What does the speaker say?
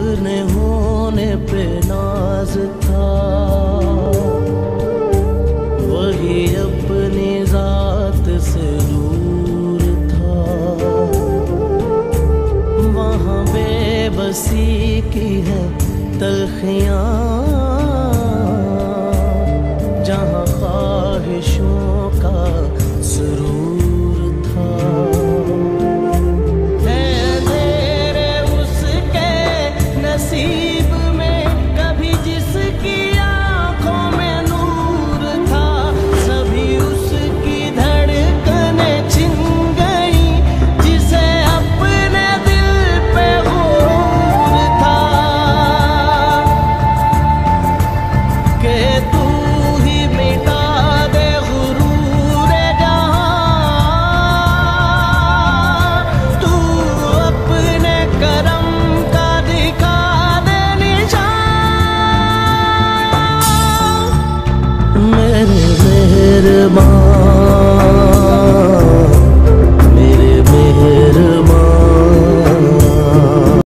अपने होने पे नाज था, वही अपनी जात से दूर था। वहाँ बेबसी की है तलखियाँ, जहाँ ख्वाहिशों का सुरूर था। तेरे उसके नसीब में कभी जिसकी आंखों में नूर था, सभी उसकी धड़कनें छिन गई जिसे अपने दिल पे गुरूर था। कि तू ही मिटा दे गुरूर जहां, तू अपने करम का दिखा दे निशान। मेरे मेहरबान